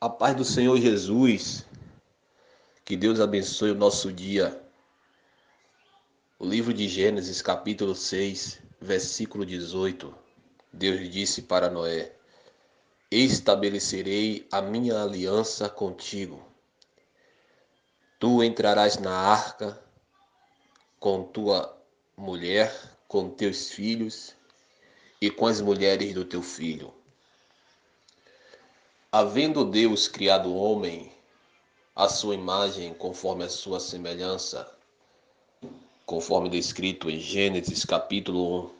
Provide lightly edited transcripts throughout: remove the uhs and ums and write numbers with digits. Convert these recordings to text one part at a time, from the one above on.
A paz do Senhor Jesus, que Deus abençoe o nosso dia. O livro de Gênesis, capítulo 6, versículo 18. Deus disse para Noé: Estabelecerei a minha aliança contigo. Tu entrarás na arca com tua mulher, com teus filhos e com as mulheres do teu filho. Havendo Deus criado o homem à sua imagem, conforme a sua semelhança, conforme descrito em Gênesis capítulo 1,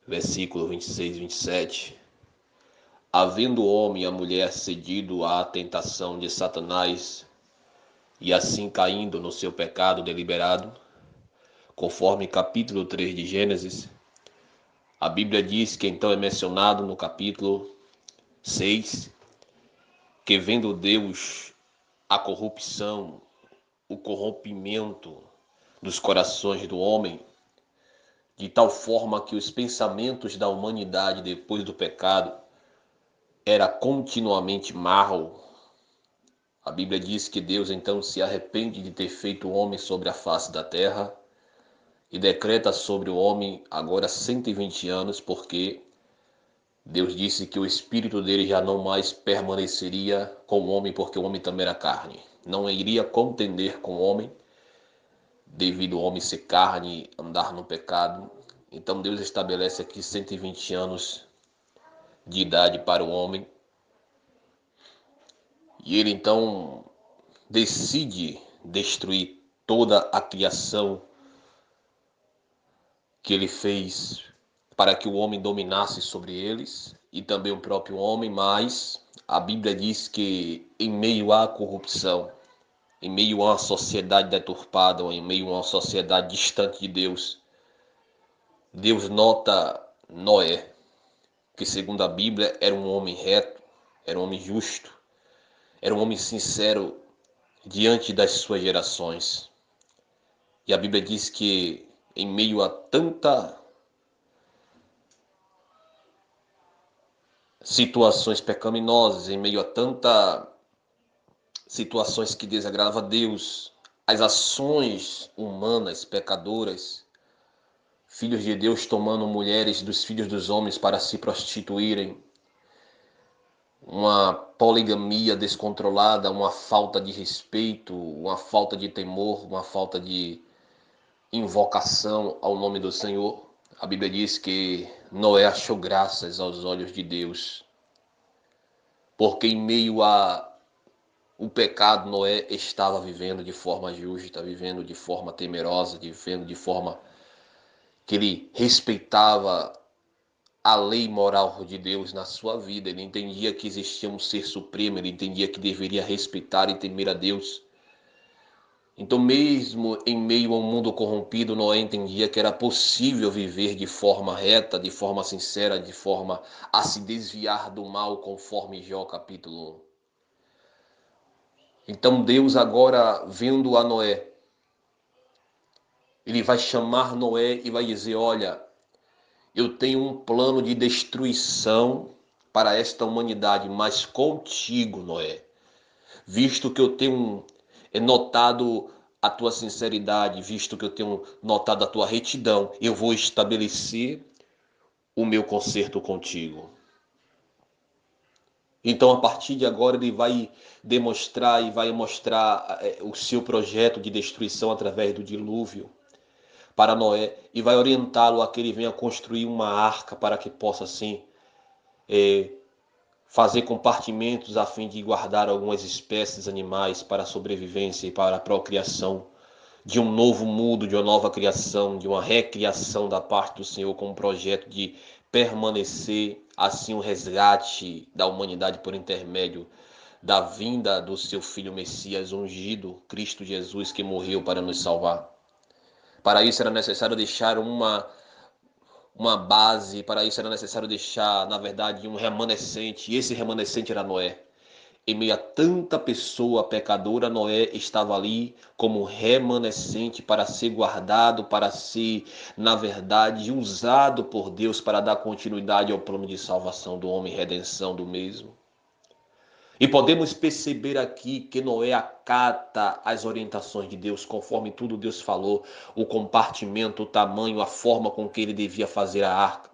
versículo 26 e 27, havendo o homem e a mulher cedido à tentação de Satanás e assim caindo no seu pecado deliberado, conforme capítulo 3 de Gênesis, a Bíblia diz que então é mencionado no capítulo 6, que vendo Deus a corrupção, o corrompimento dos corações do homem, de tal forma que os pensamentos da humanidade depois do pecado era continuamente mau. A Bíblia diz que Deus então se arrepende de ter feito o homem sobre a face da terra e decreta sobre o homem agora 120 anos, porque Deus disse que o espírito dele já não mais permaneceria com o homem, porque o homem também era carne. Não iria contender com o homem, devido ao homem ser carne, andar no pecado. Então Deus estabelece aqui 120 anos de idade para o homem. E ele então decide destruir toda a criação que ele fez para que o homem dominasse sobre eles e também o próprio homem, mas a Bíblia diz que em meio à corrupção, em meio a uma sociedade deturpada, ou em meio a uma sociedade distante de Deus, Deus nota Noé, que segundo a Bíblia era um homem reto, era um homem justo, era um homem sincero diante das suas gerações. E a Bíblia diz que em meio a tanta situações pecaminosas, em meio a tanta situações que desagradavam a Deus, as ações humanas pecadoras, filhos de Deus tomando mulheres dos filhos dos homens para se prostituírem, uma poligamia descontrolada, uma falta de respeito, uma falta de temor, uma falta de invocação ao nome do Senhor. A Bíblia diz que Noé achou graças aos olhos de Deus, porque em meio a o pecado, Noé estava vivendo de forma justa, vivendo de forma temerosa, vivendo de forma que ele respeitava a lei moral de Deus na sua vida. Ele entendia que existia um ser supremo, ele entendia que deveria respeitar e temer a Deus. Então, mesmo em meio a um mundo corrompido, Noé entendia que era possível viver de forma reta, de forma sincera, de forma a se desviar do mal, conforme Jó capítulo 1. Então Deus agora, vendo a Noé, ele vai chamar Noé e vai dizer: olha, eu tenho um plano de destruição para esta humanidade, mas contigo, Noé, visto que eu tenho notado a tua sinceridade, visto que eu tenho notado a tua retidão, eu vou estabelecer o meu concerto contigo. Então, a partir de agora, ele vai demonstrar e vai mostrar o seu projeto de destruição através do dilúvio para Noé e vai orientá-lo a que ele venha construir uma arca para que possa, assim, fazer compartimentos a fim de guardar algumas espécies animais para a sobrevivência e para a procriação de um novo mundo, de uma nova criação, de uma recriação da parte do Senhor com um projeto de permanecer assim o resgate da humanidade por intermédio da vinda do seu Filho Messias ungido, Cristo Jesus, que morreu para nos salvar. Para isso era necessário deixar uma base, para isso era necessário deixar, na verdade, um remanescente, e esse remanescente era Noé. Em meio a tanta pessoa pecadora, Noé estava ali como remanescente para ser guardado, para ser, na verdade, usado por Deus para dar continuidade ao plano de salvação do homem, redenção do mesmo. E podemos perceber aqui que Noé acata as orientações de Deus, conforme tudo Deus falou, o compartimento, o tamanho, a forma com que ele devia fazer a arca.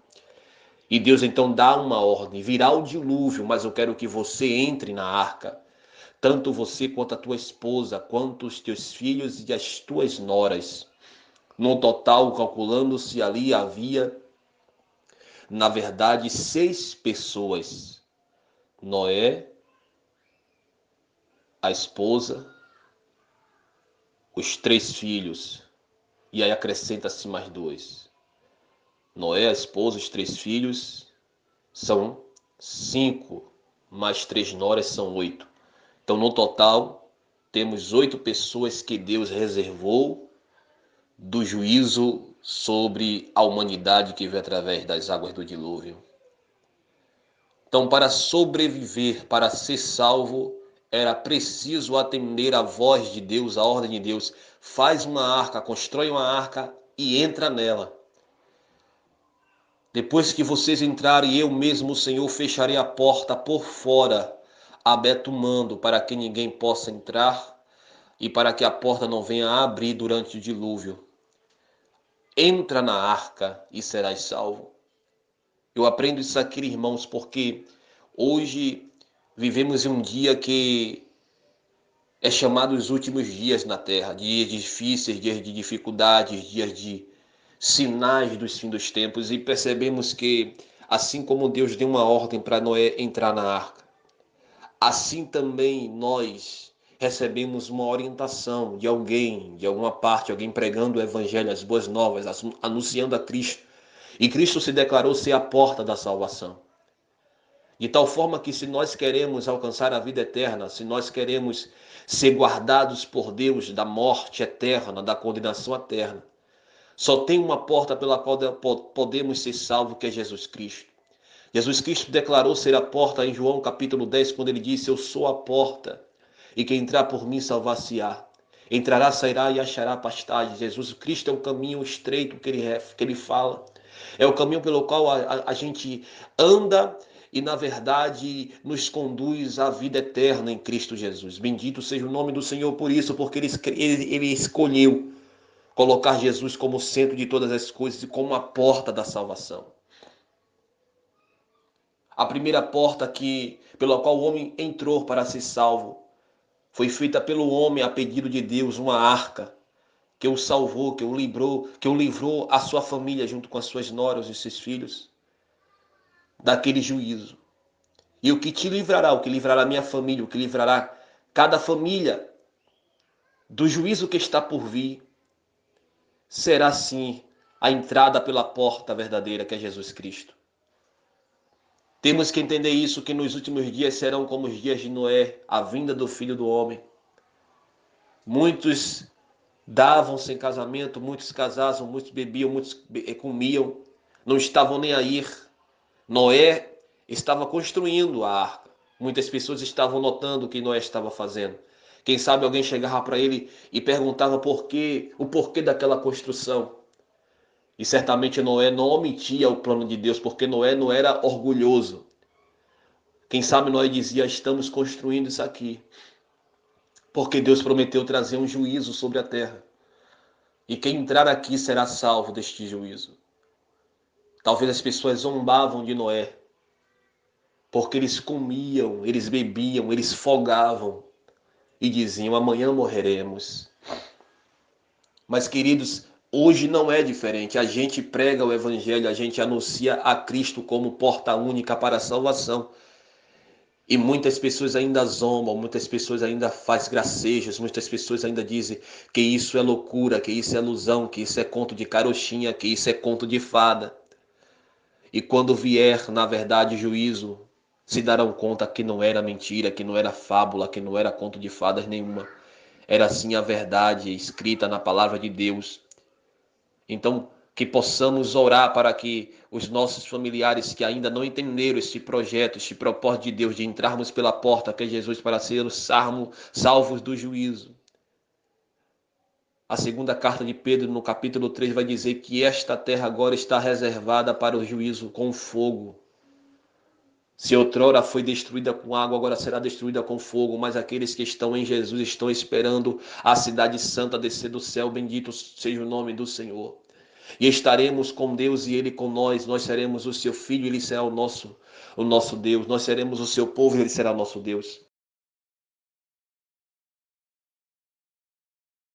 E Deus então dá uma ordem: virá o dilúvio, mas eu quero que você entre na arca. Tanto você quanto a tua esposa, quanto os teus filhos e as tuas noras. No total, calculando-se ali, havia, na verdade, 6 pessoas. Noé, a esposa, os 3 filhos. E aí acrescenta-se mais 2. Noé, a esposa, os 3 filhos, são 5. Mais 3 noras são 8. Então, no total, temos 8 pessoas que Deus reservou do juízo sobre a humanidade que veio através das águas do dilúvio. Então, para sobreviver, para ser salvo, era preciso atender à voz de Deus, à ordem de Deus. Faz uma arca, constrói uma arca e entra nela. Depois que vocês entrarem, eu mesmo, o Senhor, fecharei a porta por fora, abetumando, para que ninguém possa entrar e para que a porta não venha a abrir durante o dilúvio. Entra na arca e serás salvo. Eu aprendo isso aqui, irmãos, porque hoje vivemos em um dia que é chamado os últimos dias na Terra, dias difíceis, dias de dificuldades, dias de sinais dos fins dos tempos, e percebemos que, assim como Deus deu uma ordem para Noé entrar na arca, assim também nós recebemos uma orientação de alguém, de alguma parte, alguém pregando o evangelho, as boas novas, anunciando a Cristo. E Cristo se declarou ser a porta da salvação. De tal forma que, se nós queremos alcançar a vida eterna, se nós queremos ser guardados por Deus da morte eterna, da condenação eterna, só tem uma porta pela qual podemos ser salvos, que é Jesus Cristo. Jesus Cristo declarou ser a porta em João capítulo 10, quando ele disse: eu sou a porta, e quem entrar por mim salvar-se-á. Entrará, sairá e achará pastagem. Jesus Cristo é o caminho estreito que ele fala. É o caminho pelo qual a gente anda e, na verdade, nos conduz à vida eterna em Cristo Jesus. Bendito seja o nome do Senhor por isso, porque ele escolheu colocar Jesus como centro de todas as coisas e como a porta da salvação. A primeira porta pela qual o homem entrou para ser salvo foi feita pelo homem a pedido de Deus, uma arca que o salvou, que o livrou a sua família junto com as suas noras e seus filhos daquele juízo. E o que te livrará, o que livrará a minha família, o que livrará cada família do juízo que está por vir, será sim a entrada pela porta verdadeira, que é Jesus Cristo. Temos que entender isso, que nos últimos dias serão como os dias de Noé, a vinda do Filho do Homem. Muitos davam-se em casamento, muitos casavam, muitos bebiam, muitos comiam, não estavam nem aí. Noé estava construindo a arca. Muitas pessoas estavam notando o que Noé estava fazendo. Quem sabe alguém chegava para ele e perguntava o porquê daquela construção. E certamente Noé não omitia o plano de Deus, porque Noé não era orgulhoso. Quem sabe Noé dizia: estamos construindo isso aqui, porque Deus prometeu trazer um juízo sobre a terra. E quem entrar aqui será salvo deste juízo. Talvez as pessoas zombavam de Noé, porque eles comiam, eles bebiam, eles fogavam e diziam: amanhã morreremos. Mas, queridos, hoje não é diferente. A gente prega o evangelho, a gente anuncia a Cristo como porta única para a salvação. E muitas pessoas ainda zombam, muitas pessoas ainda fazem gracejos, muitas pessoas ainda dizem que isso é loucura, que isso é ilusão, que isso é conto de carochinha, que isso é conto de fada. E quando vier, na verdade, juízo, se darão conta que não era mentira, que não era fábula, que não era conto de fadas nenhuma. Era sim a verdade escrita na palavra de Deus. Então, que possamos orar para que os nossos familiares que ainda não entenderam esse projeto, esse propósito de Deus de entrarmos pela porta que é Jesus para sermos salvos do juízo. A segunda carta de Pedro, no capítulo 3, vai dizer que esta terra agora está reservada para o juízo com fogo. Se outrora foi destruída com água, agora será destruída com fogo, mas aqueles que estão em Jesus estão esperando a cidade santa descer do céu, bendito seja o nome do Senhor. E estaremos com Deus e Ele com nós seremos o seu filho, Ele será o nosso Deus, nós seremos o seu povo e Ele será o nosso Deus.